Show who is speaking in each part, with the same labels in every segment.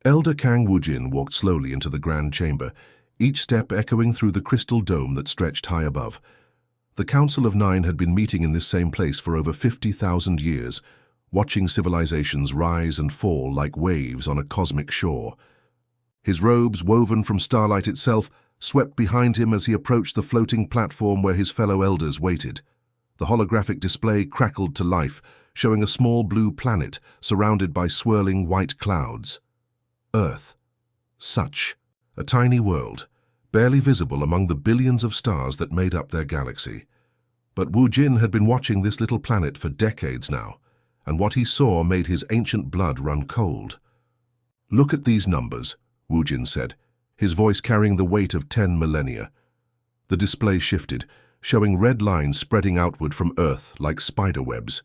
Speaker 1: Elder Kang Wujin walked slowly into the grand chamber, each step echoing through the crystal dome that stretched high above. The Council of Nine had been meeting in this same place for over 50,000 years, watching civilizations rise and fall like waves on a cosmic shore. His robes, woven from starlight itself, swept behind him as he approached the floating platform where his fellow elders waited. The holographic display crackled to life, showing a small blue planet surrounded by swirling white clouds. Earth. Such a tiny world, barely visible among the billions of stars that made up their galaxy. But Wu Jin had been watching this little planet for decades now, and what he saw made his ancient blood run cold. "Look at these numbers," Wu Jin said, his voice carrying the weight of 10 millennia. The display shifted, showing red lines spreading outward from Earth like spider webs.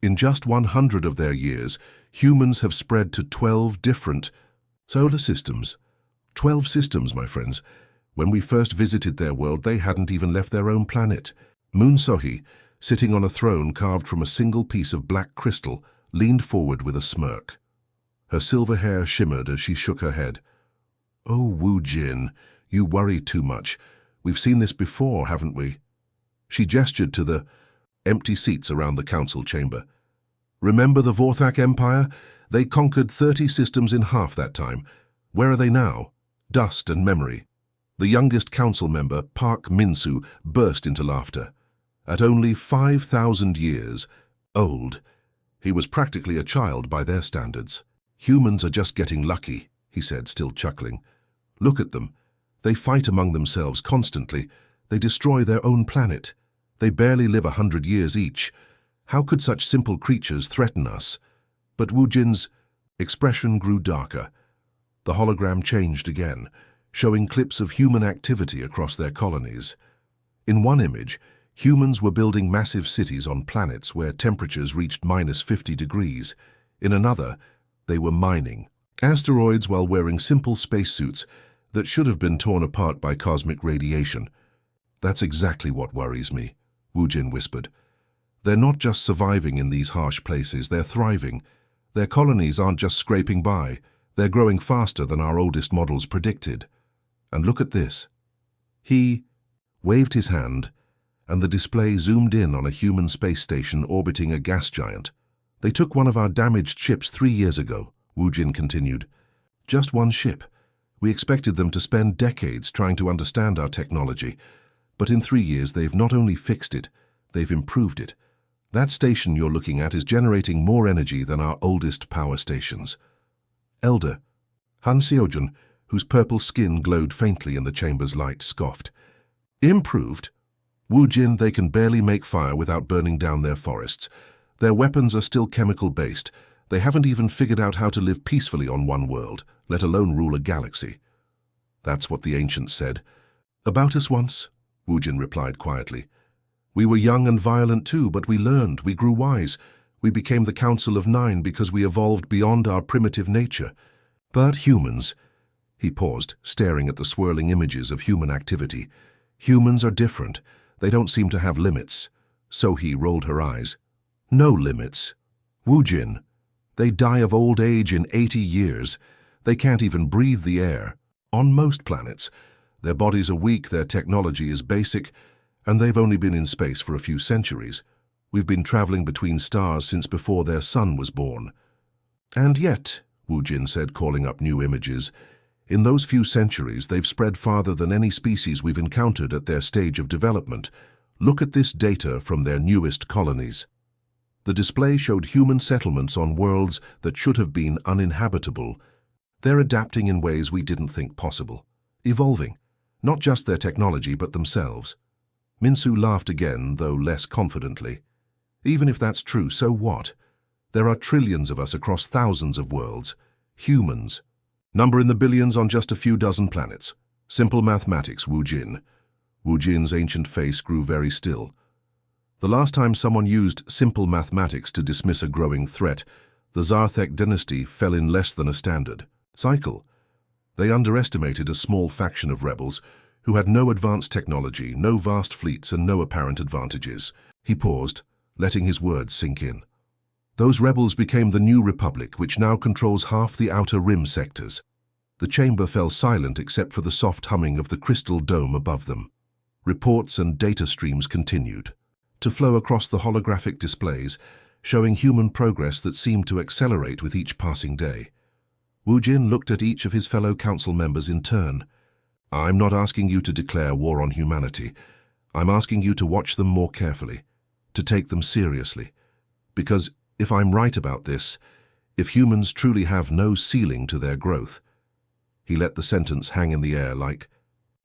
Speaker 1: In just 100 of their years, humans have spread to 12 different solar systems. 12 systems, my friends. When we first visited their world, they hadn't even left their own planet. Moon Sohee, sitting on a throne carved from a single piece of black crystal, leaned forward with a smirk. Her silver hair shimmered as she shook her head. "Oh, Wu Jin, you worry too much. We've seen this before, haven't we?" She gestured to the empty seats around the council chamber. "Remember the Vorthak Empire? They conquered 30 systems in half that time. Where are they now? Dust and memory." The youngest council member, Park Min-soo, burst into laughter. At only 5,000 years old, he was practically a child by their standards. "Humans are just getting lucky," he said, still chuckling. "Look at them. They fight among themselves constantly. They destroy their own planet. They barely live 100 years each. How could such simple creatures threaten us?" But Wu Jin's expression grew darker. The hologram changed again, showing clips of human activity across their colonies. In one image, humans were building massive cities on planets where temperatures reached -50 degrees. In another, they were mining asteroids while wearing simple spacesuits that should have been torn apart by cosmic radiation. "That's exactly what worries me," Wu Jin whispered. "They're not just surviving in these harsh places, they're thriving. Their colonies aren't just scraping by, they're growing faster than our oldest models predicted. And look at this." He waved his hand, and the display zoomed in on a human space station orbiting a gas giant. "They took one of our damaged ships 3 years ago," Wu Jin continued. "Just one ship. We expected them to spend decades trying to understand our technology, but in 3 years they've not only fixed it, they've improved it. That station you're looking at is generating more energy than our oldest power stations." Elder Han Seojun, whose purple skin glowed faintly in the chamber's light, scoffed. "Improved? Wu Jin, they can barely make fire without burning down their forests. Their weapons are still chemical-based. They haven't even figured out how to live peacefully on one world, let alone rule a galaxy." "That's what the ancients said about us once," Wu Jin replied quietly. "We were young and violent too, but we learned, we grew wise. We became the Council of Nine because we evolved beyond our primitive nature. But humans—" He paused, staring at the swirling images of human activity. "Humans are different. They don't seem to have limits." Sohee rolled her eyes. "No limits. Wu Jin. They die of old age in 80 years. They can't even breathe the air. On most planets, their bodies are weak, their technology is basic, and they've only been in space for a few centuries. We've been traveling between stars since before their sun was born." "And yet," Wu Jin said, calling up new images, "in those few centuries, they've spread farther than any species we've encountered at their stage of development. Look at this data from their newest colonies." The display showed human settlements on worlds that should have been uninhabitable. They're adapting in ways we didn't think possible. Evolving. Not just their technology, but themselves. Min-soo laughed again, though less confidently. "Even if that's true, so what? There are trillions of us across thousands of worlds. Humans. Number in the billions on just a few dozen planets. Simple mathematics, Wu Jin." Wu Jin's ancient face grew very still. The last time someone used simple mathematics to dismiss a growing threat, the Zarthek dynasty fell in less than a standard cycle. They underestimated a small faction of rebels who had no advanced technology, no vast fleets, and no apparent advantages. He paused, letting his words sink in. Those rebels became the New Republic, which now controls half the outer rim sectors. The chamber fell silent except for the soft humming of the crystal dome above them. Reports and data streams continued to flow across the holographic displays, showing human progress that seemed to accelerate with each passing day. Wu Jin looked at each of his fellow council members in turn. I'm not asking you to declare war on humanity. I'm asking you to watch them more carefully, to take them seriously. Because if I'm right about this, if humans truly have no ceiling to their growth— He let the sentence hang in the air like,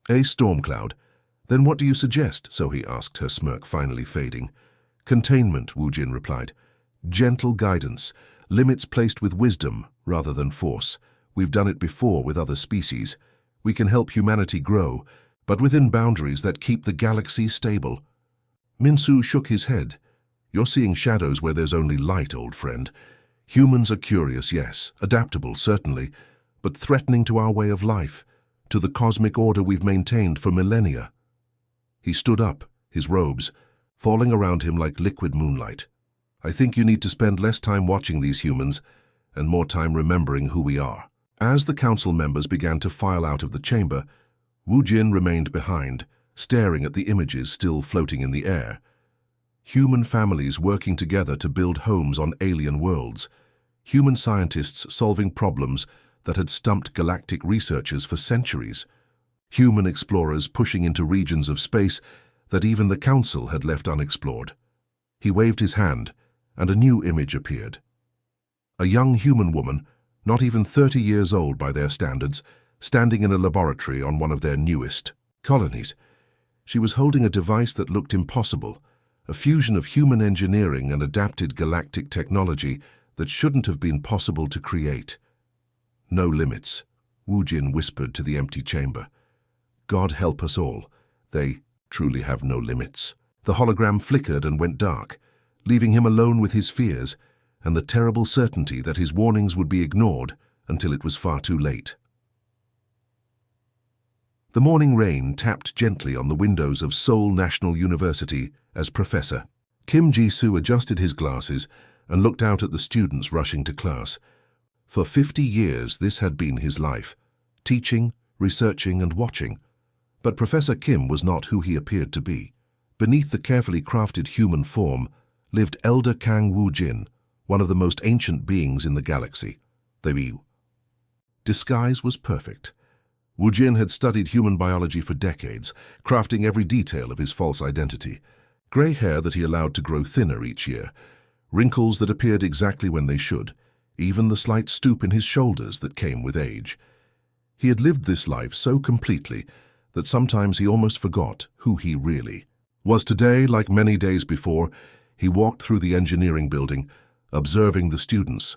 Speaker 1: "A storm cloud. Then what do you suggest?" So he asked, her smirk finally fading. "Containment," Wu Jin replied. "Gentle guidance, limits placed with wisdom rather than force. We've done it before with other species. We can help humanity grow, but within boundaries that keep the galaxy stable." Minsu shook his head. "You're seeing shadows where there's only light, old friend. Humans are curious, yes, adaptable, certainly, but threatening to our way of life, to the cosmic order we've maintained for millennia." He stood up, his robes falling around him like liquid moonlight. "I think you need to spend less time watching these humans and more time remembering who we are." As the council members began to file out of the chamber, Wu Jin remained behind, staring at the images still floating in the air. Human families working together to build homes on alien worlds. Human scientists solving problems that had stumped galactic researchers for centuries. Human explorers pushing into regions of space that even the Council had left unexplored. He waved his hand, and a new image appeared. A young human woman, not even 30 years old by their standards, standing in a laboratory on one of their newest colonies. She was holding a device that looked impossible, a fusion of human engineering and adapted galactic technology that shouldn't have been possible to create. "No limits," Wu Jin whispered to the empty chamber. "God help us all. They truly have no limits." The hologram flickered and went dark, leaving him alone with his fears and the terrible certainty that his warnings would be ignored until it was far too late. The morning rain tapped gently on the windows of Seoul National University as Professor Kim Ji-soo adjusted his glasses and looked out at the students rushing to class. For 50 years this had been his life, teaching, researching and watching. But Professor Kim was not who he appeared to be. Beneath the carefully crafted human form lived Elder Kang Wu Jin, one of the most ancient beings in the galaxy. Disguise was perfect. Wu Jin had studied human biology for decades, crafting every detail of his false identity. Grey hair that he allowed to grow thinner each year, wrinkles that appeared exactly when they should, even the slight stoop in his shoulders that came with age. He had lived this life so completely that sometimes he almost forgot who he really was. Today, like many days before, he walked through the engineering building, observing the students.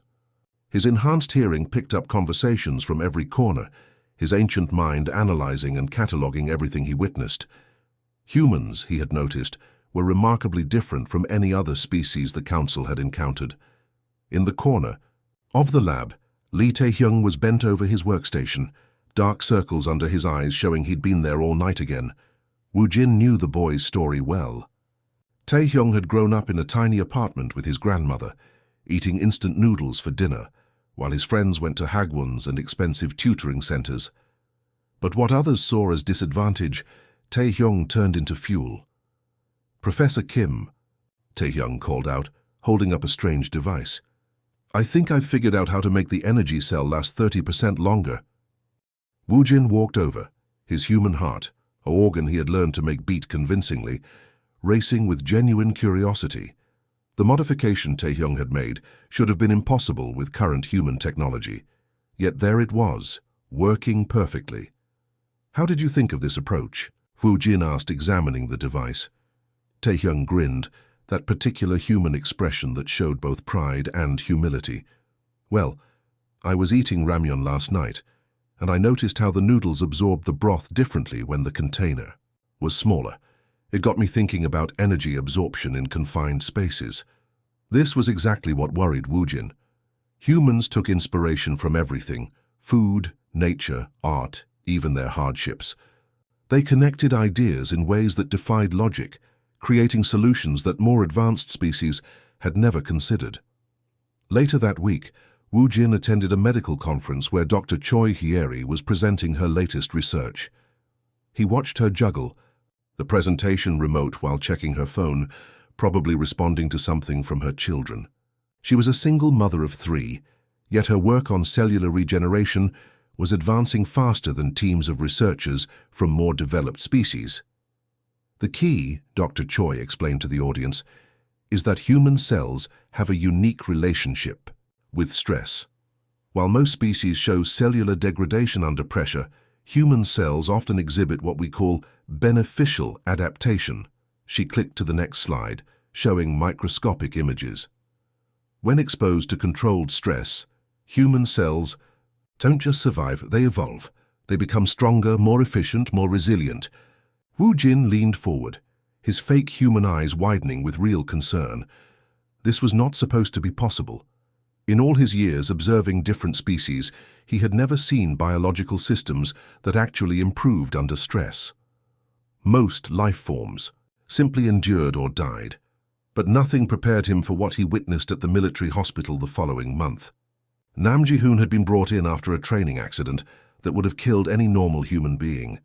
Speaker 1: His enhanced hearing picked up conversations from every corner, his ancient mind analyzing and cataloging everything he witnessed. Humans, he had noticed, were remarkably different from any other species the Council had encountered. In the corner of the lab, Lee Tae-hyung was bent over his workstation, dark circles under his eyes showing he'd been there all night again. Wu Jin knew the boy's story well. Tae-hyung had grown up in a tiny apartment with his grandmother, eating instant noodles for dinner, while his friends went to hagwons and expensive tutoring centers. But what others saw as disadvantage, Tae-hyung turned into fuel. "Professor Kim," Tae-hyung called out, holding up a strange device. "I think I've figured out how to make the energy cell last 30% longer." Wu Jin walked over, his human heart, an organ he had learned to make beat convincingly, racing with genuine curiosity. The modification Tae-hyung had made should have been impossible with current human technology. Yet there it was, working perfectly. "How did you think of this approach?" Wu Jin asked, examining the device. Tae-hyung grinned, that particular human expression that showed both pride and humility. "Well, I was eating ramyeon last night, and I noticed how the noodles absorbed the broth differently when the container was smaller. It got me thinking about energy absorption in confined spaces." This was exactly what worried Wu Jin. Humans took inspiration from everything: food, nature, art, even their hardships. They connected ideas in ways that defied logic, creating solutions that more advanced species had never considered. Later that week, Wu Jin attended a medical conference where Dr. Choi Hyeri was presenting her latest research. He watched her juggle, the presentation remote while checking her phone, probably responding to something from her children. She was a single mother of 3, yet her work on cellular regeneration was advancing faster than teams of researchers from more developed species. The key, Dr. Choi explained to the audience, is that human cells have a unique relationship with stress. While most species show cellular degradation under pressure, human cells often exhibit what we call beneficial adaptation. She clicked to the next slide, showing microscopic images. When exposed to controlled stress, human cells don't just survive, they evolve. They become stronger, more efficient, more resilient. Wu Jin leaned forward, his fake human eyes widening with real concern. This was not supposed to be possible. In all his years observing different species, he had never seen biological systems that actually improved under stress. Most life forms simply endured or died, but nothing prepared him for what he witnessed at the military hospital the following month. Nam Ji-hoon had been brought in after a training accident that would have killed any normal human being.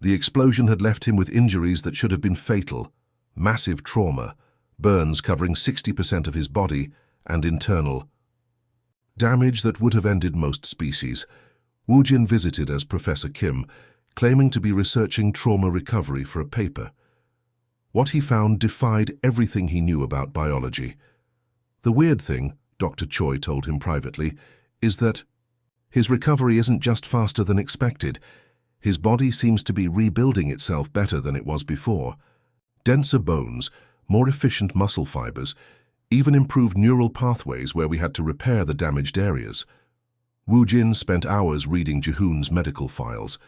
Speaker 1: The explosion had left him with injuries that should have been fatal, massive trauma, burns covering 60% of his body, and internal damage that would have ended most species. Wu Jin visited as Professor Kim, claiming to be researching trauma recovery for a paper. What he found defied everything he knew about biology. The weird thing, Dr. Choi told him privately, is that his recovery isn't just faster than expected. His body seems to be rebuilding itself better than it was before. Denser bones, more efficient muscle fibers, even improved neural pathways where we had to repair the damaged areas. Wu Jin spent hours reading Ji-hoon's medical files.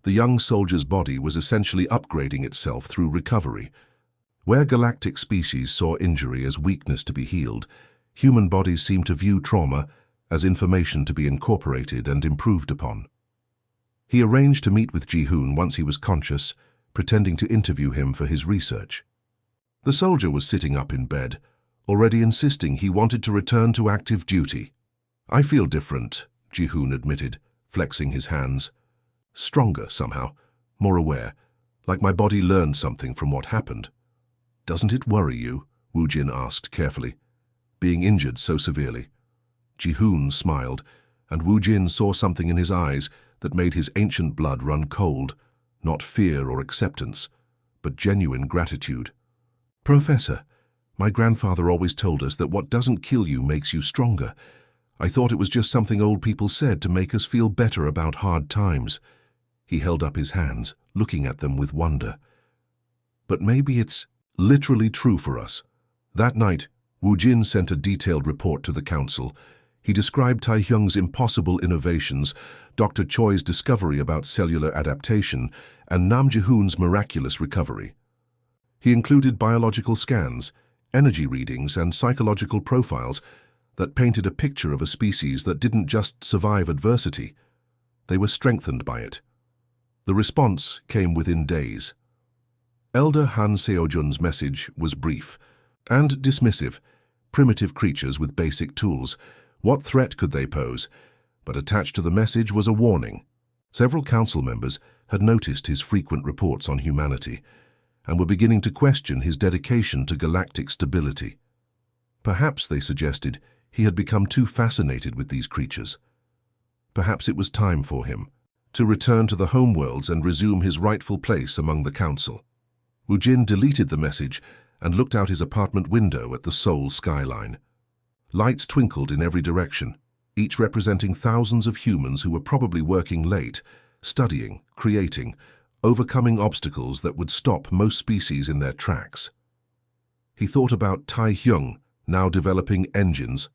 Speaker 1: The young soldier's body was essentially upgrading itself through recovery. Where galactic species saw injury as weakness to be healed, human bodies seemed to view trauma as information to be incorporated and improved upon. He arranged to meet with Ji-hoon once he was conscious, pretending to interview him for his research. The soldier was sitting up in bed, already insisting he wanted to return to active duty. "I feel different," Ji-hoon admitted, flexing his hands. "Stronger, somehow, more aware, like my body learned something from what happened." "Doesn't it worry you?" Wu Jin asked carefully, "being injured so severely?" Ji-hoon smiled, and Wu Jin saw something in his eyes that made his ancient blood run cold, not fear or acceptance, but genuine gratitude. "Professor, my grandfather always told us that what doesn't kill you makes you stronger. I thought it was just something old people said to make us feel better about hard times." He held up his hands, looking at them with wonder. "But maybe it's literally true for us." That night, Wu Jin sent a detailed report to the council. He described Tai Hyung's impossible innovations, Dr. Choi's discovery about cellular adaptation, and Nam Ji-hoon's miraculous recovery. He included biological scans, energy readings, and psychological profiles that painted a picture of a species that didn't just survive adversity. They were strengthened by it. The response came within days. Elder Han Seojun's message was brief and dismissive. Primitive creatures with basic tools. What threat could they pose? But attached to the message was a warning. Several council members had noticed his frequent reports on humanity and were beginning to question his dedication to galactic stability. Perhaps, they suggested, he had become too fascinated with these creatures. Perhaps it was time for him to return to the homeworlds and resume his rightful place among the council. Wu Jin deleted the message and looked out his apartment window at the Seoul skyline. Lights twinkled in every direction, each representing thousands of humans who were probably working late, studying, creating, overcoming obstacles that would stop most species in their tracks. He thought about Tai Hyung, now developing engines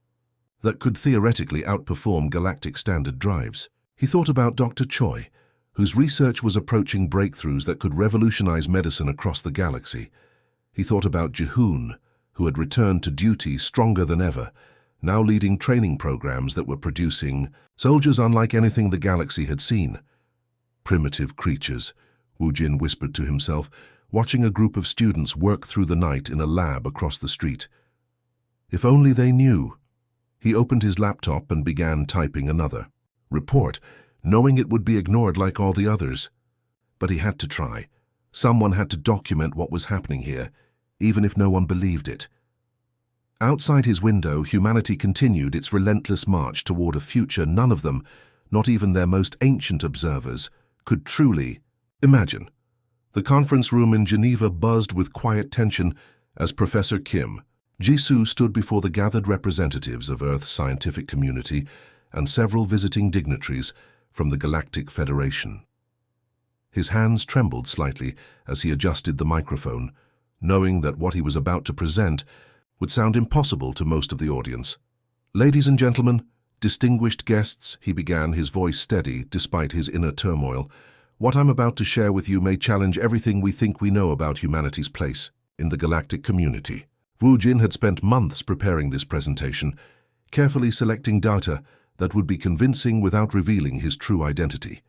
Speaker 1: that could theoretically outperform galactic standard drives. He thought about Dr. Choi, whose research was approaching breakthroughs that could revolutionize medicine across the galaxy. He thought about Ji-hoon, who had returned to duty stronger than ever, now leading training programs that were producing soldiers unlike anything the galaxy had seen. Primitive creatures, Wu Jin whispered to himself, watching a group of students work through the night in a lab across the street. If only they knew. He opened his laptop and began typing another report, knowing it would be ignored like all the others. But he had to try. Someone had to document what was happening here, even if no one believed it. Outside his window, humanity continued its relentless march toward a future none of them, not even their most ancient observers, could truly imagine. The conference room in Geneva buzzed with quiet tension as Professor Kim Jisoo stood before the gathered representatives of Earth's scientific community and several visiting dignitaries from the Galactic Federation. His hands trembled slightly as he adjusted the microphone, knowing that what he was about to present would sound impossible to most of the audience. "Ladies and gentlemen, distinguished guests," he began, his voice steady despite his inner turmoil, "what I'm about to share with you may challenge everything we think we know about humanity's place in the galactic community." Wu Jin had spent months preparing this presentation, carefully selecting data that would be convincing without revealing his true identity.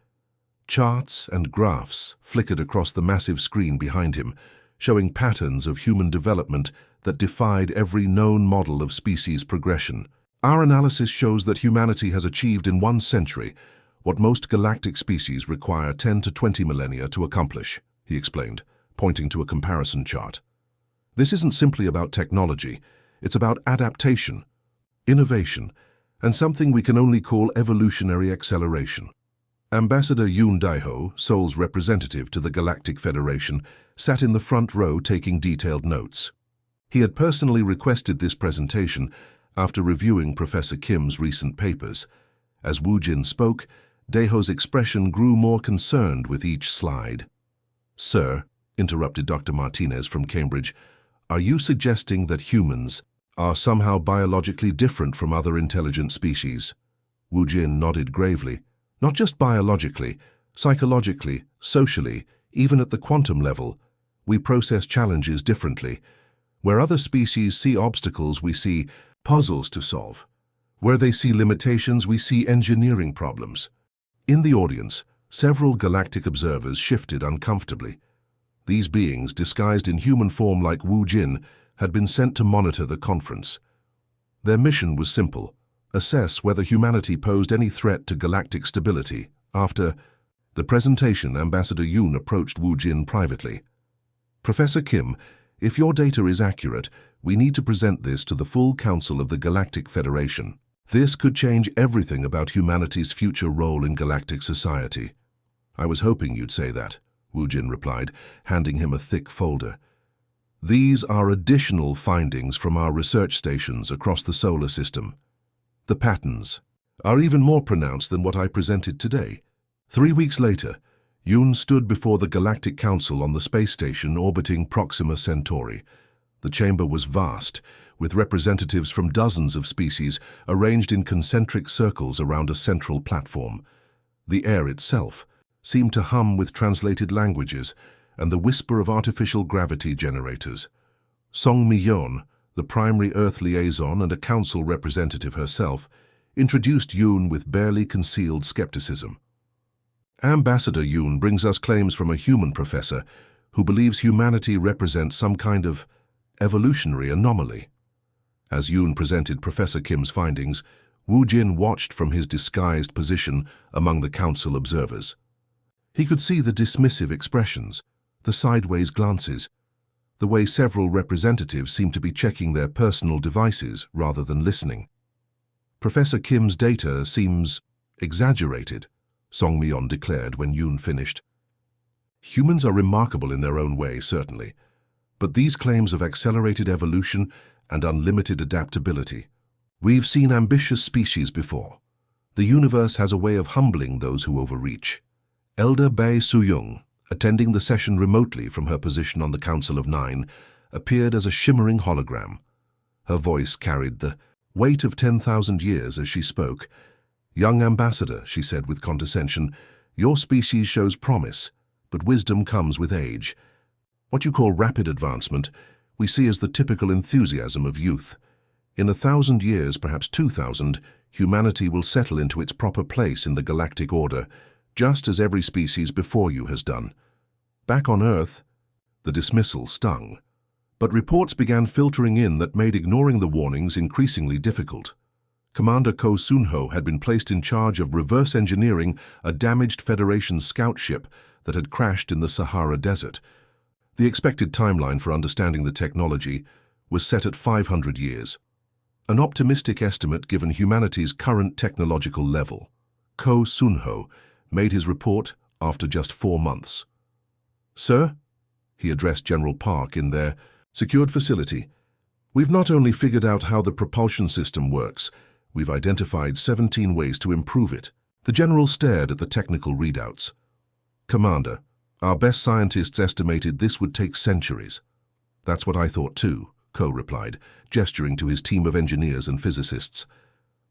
Speaker 1: Charts and graphs flickered across the massive screen behind him, showing patterns of human development that defied every known model of species progression. "Our analysis shows that humanity has achieved in 1 century what most galactic species require 10 to 20 millennia to accomplish," he explained, pointing to a comparison chart. "This isn't simply about technology, it's about adaptation, innovation, and something we can only call evolutionary acceleration." Ambassador Yoon Daeho, Seoul's representative to the Galactic Federation, sat in the front row taking detailed notes. He had personally requested this presentation after reviewing Professor Kim's recent papers. As Wu Jin spoke, Daeho's expression grew more concerned with each slide. "Sir," interrupted Dr. Martinez from Cambridge, "are you suggesting that humans are somehow biologically different from other intelligent species?" Wu Jin nodded gravely. "Not just biologically, psychologically, socially, even at the quantum level. We process challenges differently. Where other species see obstacles, we see puzzles to solve. Where they see limitations, we see engineering problems." In the audience, several galactic observers shifted uncomfortably. These beings, disguised in human form like Wu Jin, had been sent to monitor the conference. Their mission was simple: assess whether humanity posed any threat to galactic stability. After the presentation, Ambassador Yoon approached Wu Jin privately. "Professor Kim, if your data is accurate, we need to present this to the full Council of the Galactic Federation. This could change everything about humanity's future role in galactic society." "I was hoping you'd say that," Wu Jin replied, handing him a thick folder. "These are additional findings from our research stations across the solar system. The patterns are even more pronounced than what I presented today." 3 weeks later, Yoon stood before the Galactic Council on the space station orbiting Proxima Centauri. The chamber was vast, with representatives from dozens of species arranged in concentric circles around a central platform. The air itself seemed to hum with translated languages and the whisper of artificial gravity generators. Song Mi-yeon, the primary Earth liaison and a council representative herself, introduced Yoon with barely concealed skepticism. "Ambassador Yoon brings us claims from a human professor who believes humanity represents some kind of evolutionary anomaly." As Yoon presented Professor Kim's findings, Wu Jin watched from his disguised position among the council observers. He could see the dismissive expressions, the sideways glances, the way several representatives seemed to be checking their personal devices rather than listening. "Professor Kim's data seems exaggerated," Song Mi-yeon declared when Yoon finished. "Humans are remarkable in their own way, certainly, but these claims of accelerated evolution and unlimited adaptability. We've seen ambitious species before. The universe has a way of humbling those who overreach." Elder Bae Soo-young, attending the session remotely from her position on the Council of Nine, appeared as a shimmering hologram. Her voice carried the weight of 10,000 years as she spoke. "Young ambassador," she said with condescension, "your species shows promise, but wisdom comes with age. What you call rapid advancement, we see as the typical enthusiasm of youth. In 1,000 years, perhaps 2,000, humanity will settle into its proper place in the galactic order, just as every species before you has done. Back on Earth," the dismissal stung. But reports began filtering in that made ignoring the warnings increasingly difficult. Commander Ko Sunho had been placed in charge of reverse engineering a damaged Federation scout ship that had crashed in the Sahara Desert. The expected timeline for understanding the technology was set at 500 years, an optimistic estimate given humanity's current technological level. Ko Sunho made his report after just 4 months. "Sir," he addressed General Park in their secured facility, "we've not only figured out how the propulsion system works, we've identified 17 ways to improve it." The general stared at the technical readouts. "Commander, our best scientists estimated this would take centuries." "That's what I thought too," Ko replied, gesturing to his team of engineers and physicists.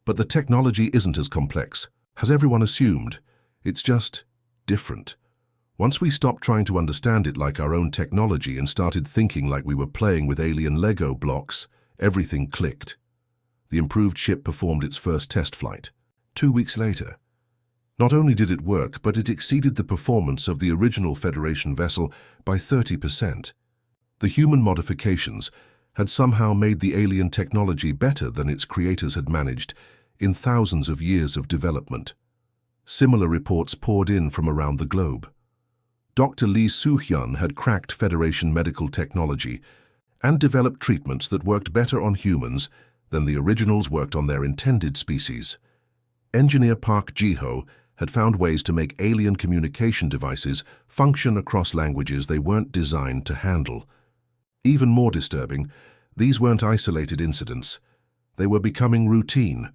Speaker 1: "But the technology isn't as complex, as everyone assumed. It's just different. Once we stopped trying to understand it like our own technology and started thinking like we were playing with alien Lego blocks, everything clicked." The improved ship performed its first test flight 2 weeks later. Not only did it work, but it exceeded the performance of the original Federation vessel by 30%. The human modifications had somehow made the alien technology better than its creators had managed in thousands of years of development. Similar reports poured in from around the globe. Dr. Lee Soo-hyun had cracked Federation medical technology and developed treatments that worked better on humans than the originals worked on their intended species. Engineer Park Ji-ho had found ways to make alien communication devices function across languages they weren't designed to handle. Even more disturbing, these weren't isolated incidents. They were becoming routine.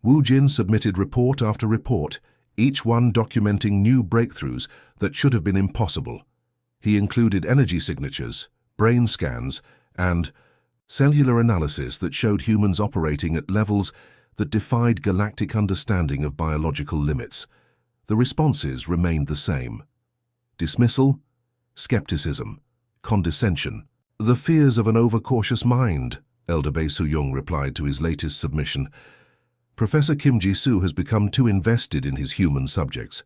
Speaker 1: Wu Jin submitted report after report, each one documenting new breakthroughs that should have been impossible. He included energy signatures, brain scans, and cellular analysis that showed humans operating at levels that defied galactic understanding of biological limits. The responses remained the same: dismissal, skepticism, condescension. "The fears of an overcautious mind," Elder Bae Soo-young replied to his latest submission. "Professor Kim Ji-soo has become too invested in his human subjects.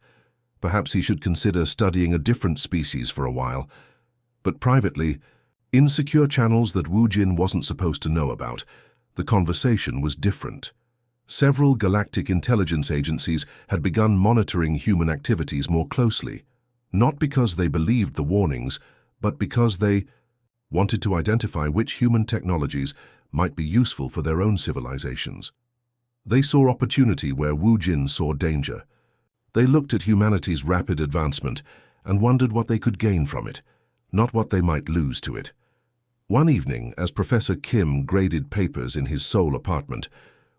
Speaker 1: Perhaps he should consider studying a different species for a while." But privately, in secure channels that Wu Jin wasn't supposed to know about, the conversation was different. Several galactic intelligence agencies had begun monitoring human activities more closely, not because they believed the warnings, but because they wanted to identify which human technologies might be useful for their own civilizations. They saw opportunity where Wu Jin saw danger. They looked at humanity's rapid advancement and wondered what they could gain from it, not what they might lose to it. One evening, as Professor Kim graded papers in his Seoul apartment,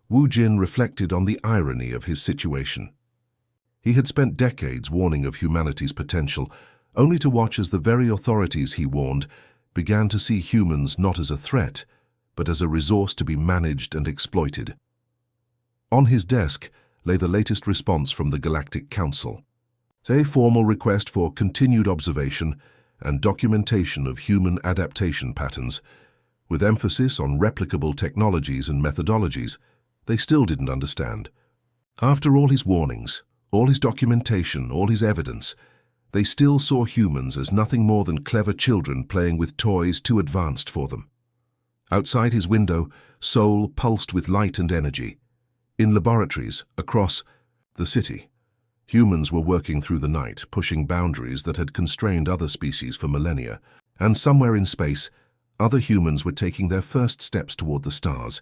Speaker 1: Wu Jin reflected on the irony of his situation. He had spent decades warning of humanity's potential, only to watch as the very authorities he warned began to see humans not as a threat, but as a resource to be managed and exploited. On his desk lay the latest response from the Galactic Council, a formal request for continued observation and documentation of human adaptation patterns, with emphasis on replicable technologies and methodologies they still didn't understand. After all his warnings, all his documentation, all his evidence, they still saw humans as nothing more than clever children playing with toys too advanced for them. Outside his window, Seoul pulsed with light and energy. In laboratories across the city, humans were working through the night, pushing boundaries that had constrained other species for millennia. And somewhere in space, other humans were taking their first steps toward the stars,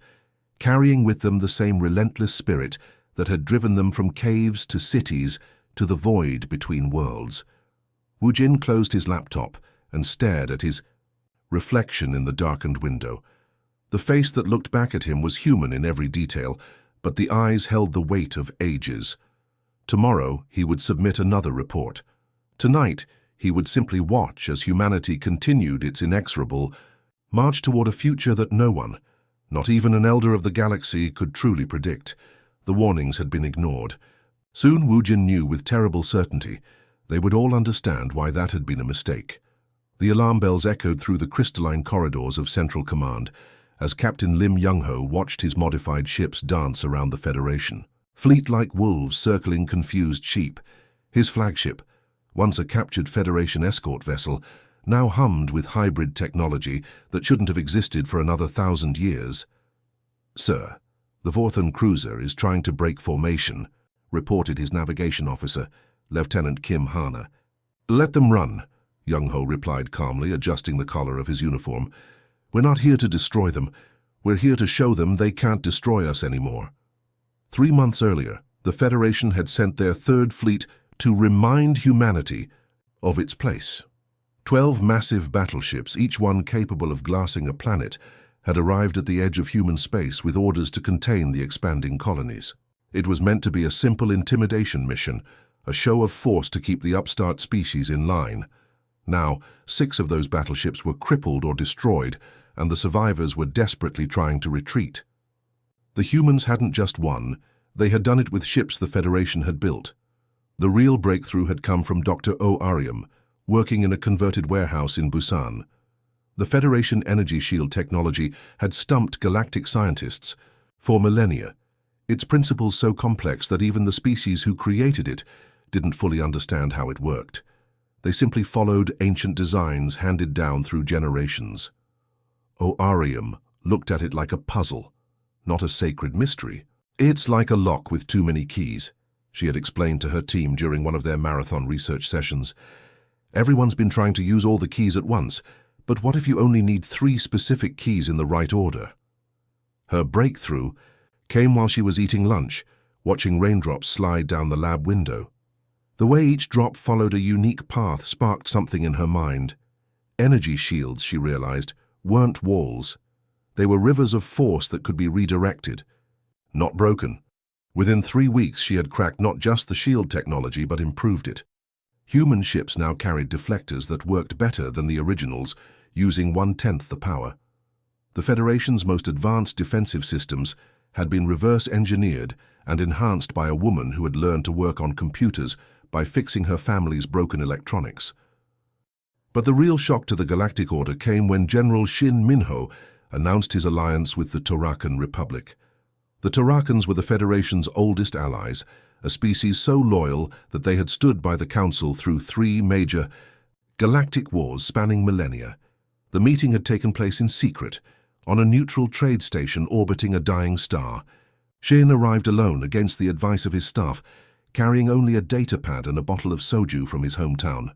Speaker 1: carrying with them the same relentless spirit that had driven them from caves to cities to the void between worlds. Wu Jin closed his laptop and stared at his reflection in the darkened window. The face that looked back at him was human in every detail, but the eyes held the weight of ages. Tomorrow he would submit another report. Tonight he would simply watch as humanity continued its inexorable march toward a future that no one, not even an elder of the galaxy, could truly predict. The warnings had been ignored. Soon Wu Jin knew with terrible certainty they would all understand why that had been a mistake. The alarm bells echoed through the crystalline corridors of Central Command as Captain Lim Young-ho watched his modified ships dance around the Federation. Fleet-like wolves circling confused sheep, his flagship, once a captured Federation escort vessel, now hummed with hybrid technology that shouldn't have existed for another 1,000 years. "Sir," the The Vorthon cruiser is trying to break formation, reported his navigation officer, Lieutenant Kim Hana. Let them run, Young-ho replied calmly, adjusting the collar of his uniform. We're not here to destroy them. We're here to show them they can't destroy us anymore. 3 months earlier, the Federation had sent their third fleet to remind humanity of its place. 12 massive battleships, each one capable of glassing a planet, had arrived at the edge of human space with orders to contain the expanding colonies. It was meant to be a simple intimidation mission, a show of force to keep the upstart species in line. Now, 6 of those battleships were crippled or destroyed, and the survivors were desperately trying to retreat. The humans hadn't just won, they had done it with ships the Federation had built. The real breakthrough had come from Dr. O. Ariam, working in a converted warehouse in Busan. The Federation energy shield technology had stumped galactic scientists for millennia, its principles so complex that even the species who created it didn't fully understand how it worked. They simply followed ancient designs handed down through generations. O. Ariam looked at it like a puzzle, not a sacred mystery. It's like a lock with too many keys, she had explained to her team during one of their marathon research sessions. Everyone's been trying to use all the keys at once, but what if you only need 3 specific keys in the right order? Her breakthrough came while she was eating lunch, watching raindrops slide down the lab window. The way each drop followed a unique path sparked something in her mind. Energy shields, she realized, weren't walls. They were rivers of force that could be redirected, not broken. Within 3 weeks, she had cracked not just the shield technology, but improved it. Human ships now carried deflectors that worked better than the originals, using 1/10 the power. The Federation's most advanced defensive systems had been reverse-engineered and enhanced by a woman who had learned to work on computers by fixing her family's broken electronics. But the real shock to the Galactic Order came when General Shin Minho announced his alliance with the Torakan Republic. The Torakans were the Federation's oldest allies, a species so loyal that they had stood by the Council through 3 major galactic wars spanning millennia. The meeting had taken place in secret, on a neutral trade station orbiting a dying star. Shin arrived alone against the advice of his staff, carrying only a datapad and a bottle of soju from his hometown.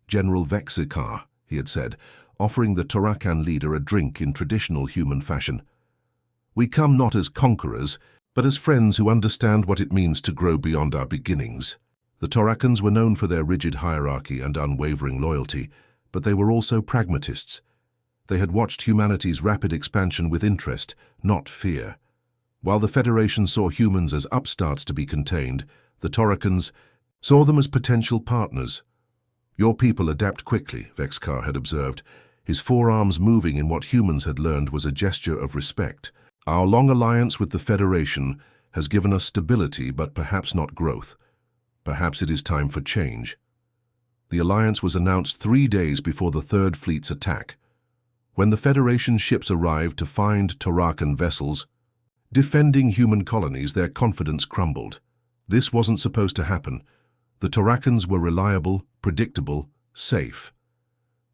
Speaker 1: General Vexikar, he had said, offering the Torakan leader a drink in traditional human fashion. We come not as conquerors, but as friends who understand what it means to grow beyond our beginnings. The Torakans were known for their rigid hierarchy and unwavering loyalty, but they were also pragmatists. They had watched humanity's rapid expansion with interest, not fear. While the Federation saw humans as upstarts to be contained, the Torakans saw them as potential partners. Your people adapt quickly, Vexkar had observed, his forearms moving in what humans had learned was a gesture of respect. Our long alliance with the Federation has given us stability, but perhaps not growth. Perhaps it is time for change. The alliance was announced 3 days before the Third Fleet's attack. When the Federation ships arrived to find Torakan vessels defending human colonies, their confidence crumbled. This wasn't supposed to happen. The Torakans were reliable, predictable, safe.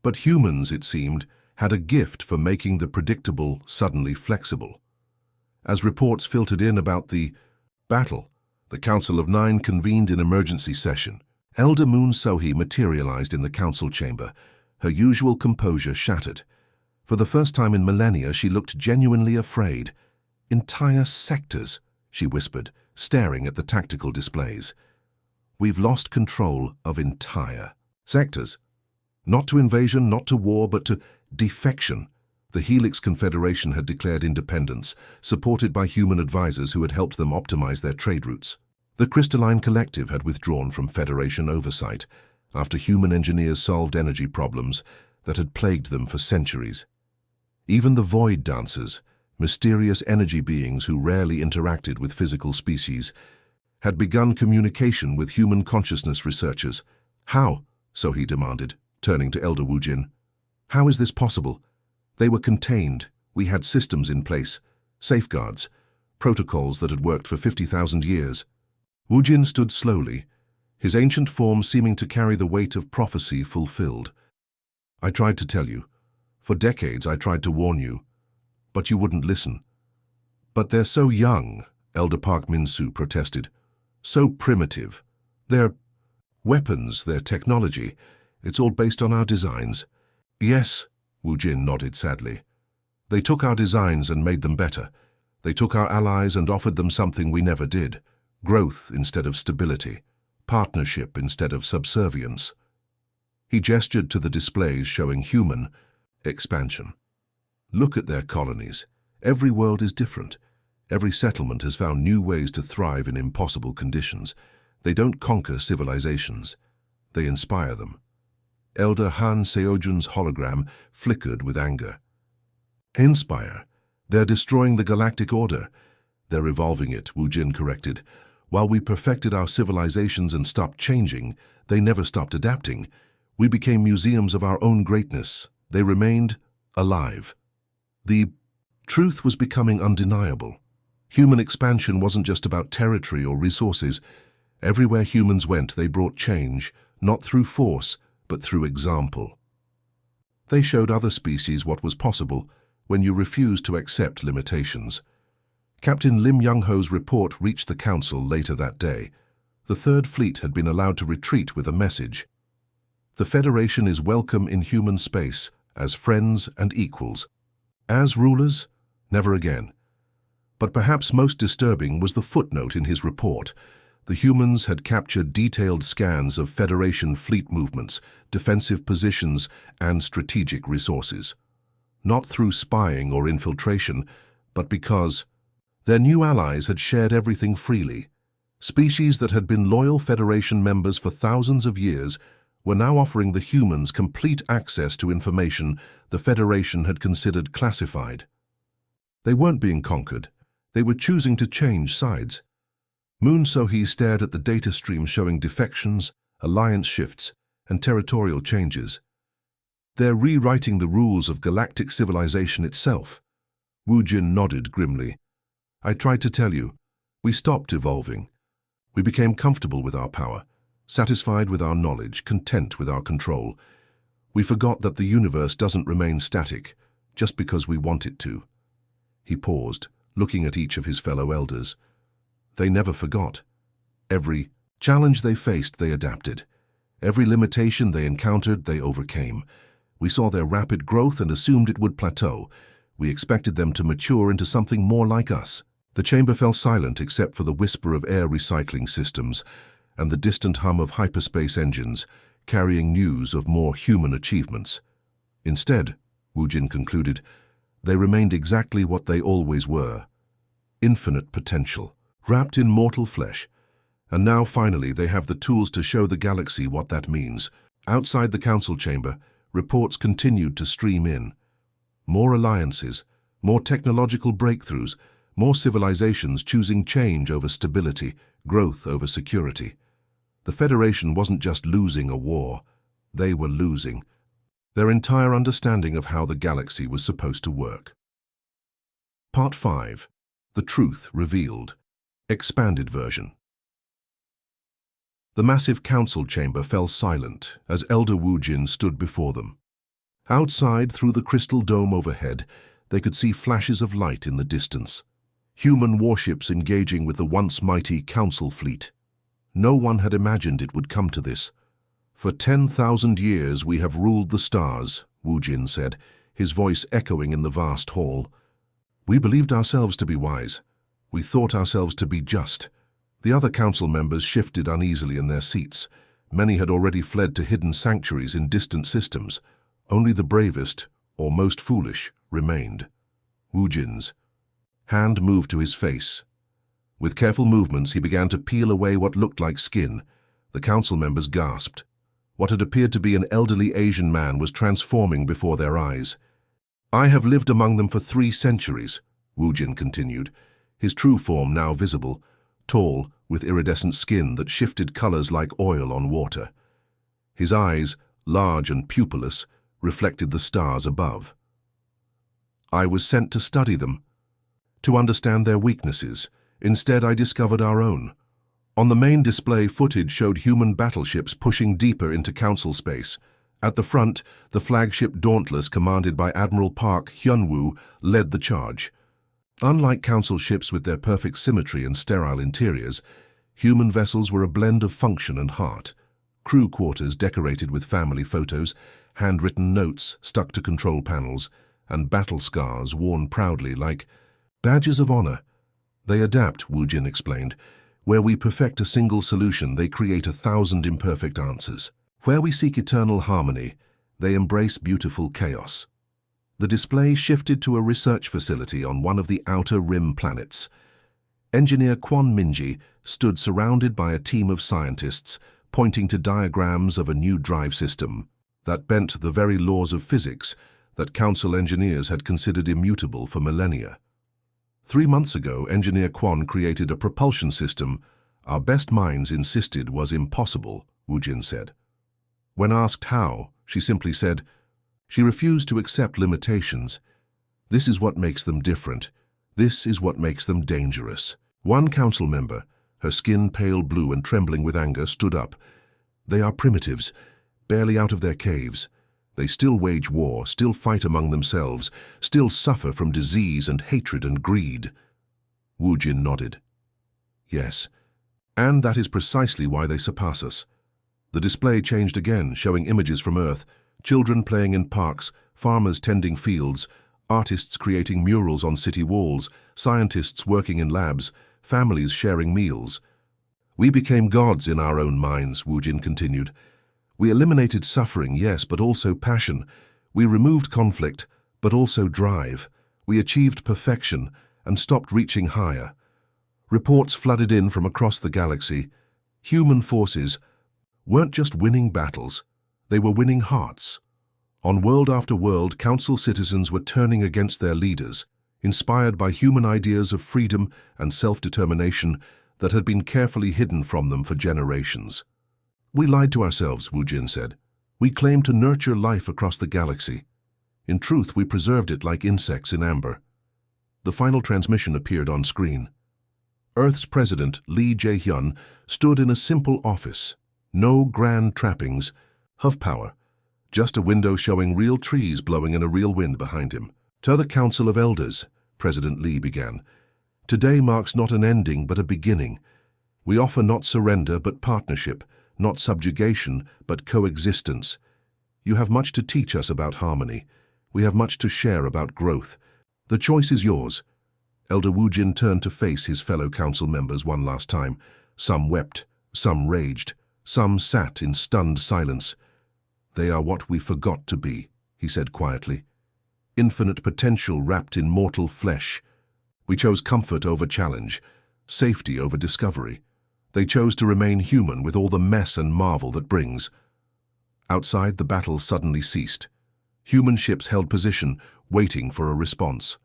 Speaker 1: But humans, it seemed, had a gift for making the predictable suddenly flexible. As reports filtered in about the battle, the Council of 9 convened in emergency session. Elder Moon Sohee materialized in the council chamber, her usual composure shattered. For the first time in millennia, she looked genuinely afraid. "Entire sectors," she whispered, staring at the tactical displays. "We've lost control of entire sectors. Not to invasion, not to war, but to defection." The Helix Confederation had declared independence, supported by human advisors who had helped them optimize their trade routes. The Crystalline Collective had withdrawn from Federation oversight after human engineers solved energy problems that had plagued them for centuries. Even the Void Dancers, mysterious energy beings who rarely interacted with physical species, had begun communication with human consciousness researchers. "How?" Sohee demanded, turning to Elder Woojin. "How is this possible? They were contained. We had systems in place, safeguards, protocols that had worked for 50,000 years. Woojin stood slowly, his ancient form seeming to carry the weight of prophecy fulfilled. "I tried to tell you. For decades I tried to warn you, but you wouldn't listen. But they're so young, Elder Park Min-soo protested. So primitive. Their weapons, their technology, it's all based on our designs. Yes, Wu Jin nodded sadly. They took our designs and made them better. They took our allies and offered them something we never did. Growth instead of stability. Partnership instead of subservience. He gestured to the displays showing human expansion. Look at their colonies. Every world is different. Every settlement has found new ways to thrive in impossible conditions. They don't conquer civilizations. They inspire them. Elder Han Seojun's hologram flickered with anger. Inspire? They're destroying the galactic order. They're evolving it, Wu Jin corrected. While we perfected our civilizations and stopped changing, they never stopped adapting. We became museums of our own greatness. They remained alive. The truth was becoming undeniable. Human expansion wasn't just about territory or resources. Everywhere humans went, they brought change, not through force, but through example. They showed other species what was possible when you refused to accept limitations. Captain Lim Young-ho's report reached the Council later that day. The Third Fleet had been allowed to retreat with a message. The Federation is welcome in human space, as friends and equals. As rulers, never again. But perhaps most disturbing was the footnote in his report. The humans had captured detailed scans of Federation fleet movements, defensive positions, and strategic resources. Not through spying or infiltration, but because their new allies had shared everything freely. Species that had been loyal Federation members for thousands of years were now offering the humans complete access to information the Federation had considered classified. They weren't being conquered. They were choosing to change sides. Moon So-hee stared at the data stream showing defections, alliance shifts, and territorial changes. They're rewriting the rules of galactic civilization itself. Wu Jin nodded grimly. I tried to tell you. We stopped evolving. We became comfortable with our power, satisfied with our knowledge, content with our control. We forgot that the universe doesn't remain static just because we want it to. He paused, looking at each of his fellow elders. They never forgot. Every challenge they faced, they adapted. Every limitation they encountered, they overcame. We saw their rapid growth and assumed it would plateau. We expected them to mature into something more like us. The chamber fell silent except for the whisper of air recycling systems and the distant hum of hyperspace engines carrying news of more human achievements. Instead, Wu Jin concluded, they remained exactly what they always were. Infinite potential, wrapped in mortal flesh. And now finally they have the tools to show the galaxy what that means. Outside the council chamber, reports continued to stream in. More alliances, more technological breakthroughs, more civilizations choosing change over stability, growth over security. The Federation wasn't just losing a war, they were losing their entire understanding of how the galaxy was supposed to work. Part 5. The Truth Revealed. Expanded version. The massive council chamber fell silent as Elder Wu Jin stood before them. Outside, through the crystal dome overhead, they could see flashes of light in the distance. Human warships engaging with the once mighty council fleet. No one had imagined it would come to this. For 10,000 years we have ruled the stars, Wu Jin said, his voice echoing in the vast hall. We believed ourselves to be wise. We thought ourselves to be just. The other council members shifted uneasily in their seats. Many had already fled to hidden sanctuaries in distant systems. Only the bravest, or most foolish, remained. Wu Jin's hand moved to his face. With careful movements, he began to peel away what looked like skin. The council members gasped. What had appeared to be an elderly Asian man was transforming before their eyes. I have lived among them for 3 centuries, Wu Jin continued, his true form now visible, tall, with iridescent skin that shifted colors like oil on water. His eyes, large and pupilless, reflected the stars above. I was sent to study them, to understand their weaknesses. Instead, I discovered our own. On the main display, footage showed human battleships pushing deeper into council space. At the front, the flagship Dauntless, commanded by Admiral Park Hyun-woo, led the charge. Unlike council ships with their perfect symmetry and sterile interiors, human vessels were a blend of function and heart. Crew quarters decorated with family photos, handwritten notes stuck to control panels, and battle scars worn proudly like badges of honor. They adapt, Wu Jin explained. Where we perfect a single solution, they create 1,000 imperfect answers. Where we seek eternal harmony, they embrace beautiful chaos. The display shifted to a research facility on one of the outer rim planets. Engineer Quan Minji stood surrounded by a team of scientists, pointing to diagrams of a new drive system that bent the very laws of physics that council engineers had considered immutable for millennia. 3 months ago, Engineer Quan created a propulsion system our best minds insisted was impossible, Wu Jin said. When asked how, she simply said, she refused to accept limitations. This is what makes them different. This is what makes them dangerous. One council member, her skin pale blue and trembling with anger, stood up. They are primitives, barely out of their caves. They still wage war, still fight among themselves, still suffer from disease and hatred and greed. Wu Jin nodded. Yes, and that is precisely why they surpass us. The display changed again, showing images from Earth, children playing in parks, farmers tending fields, artists creating murals on city walls, scientists working in labs, families sharing meals. We became gods in our own minds, Wu Jin continued. We eliminated suffering, yes, but also passion. We removed conflict, but also drive. We achieved perfection and stopped reaching higher. Reports flooded in from across the galaxy. Human forces weren't just winning battles, they were winning hearts. On world after world, council citizens were turning against their leaders, inspired by human ideas of freedom and self-determination that had been carefully hidden from them for generations. We lied to ourselves, Wu Jin said. We claimed to nurture life across the galaxy. In truth, we preserved it like insects in amber. The final transmission appeared on screen. Earth's president, Lee Jae-hyun, stood in a simple office. No grand trappings, huff power, just a window showing real trees blowing in a real wind behind him. To the Council of Elders, President Lee began. Today marks not an ending but a beginning. We offer not surrender but partnership, not subjugation but coexistence. You have much to teach us about harmony. We have much to share about growth. The choice is yours. Elder Wu Jin turned to face his fellow council members one last time. Some wept, some raged, some sat in stunned silence. They are what we forgot to be, he said quietly. Infinite potential wrapped in mortal flesh. We chose comfort over challenge, safety over discovery. They chose to remain human with all the mess and marvel that brings. Outside, the battle suddenly ceased. Human ships held position, waiting for a response.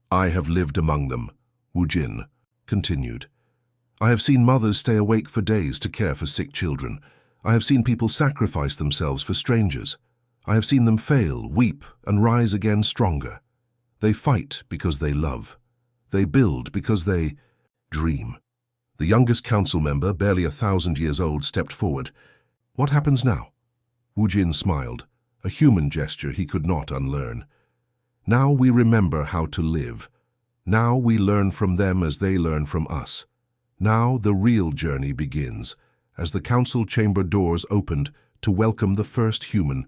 Speaker 1: I have lived among them, Wu Jin continued. I have seen mothers stay awake for days to care for sick children. I have seen people sacrifice themselves for strangers. I have seen them fail, weep, and rise again stronger. They fight because they love. They build because they dream. The youngest council member, barely 1,000 years old, stepped forward. What happens now? Wu Jin smiled, a human gesture he could not unlearn. Now we remember how to live. Now we learn from them as they learn from us. Now the real journey begins, as the council chamber doors opened to welcome the first human.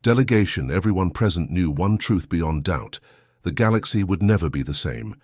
Speaker 1: Delegation, everyone present knew one truth beyond doubt. The galaxy would never be the same.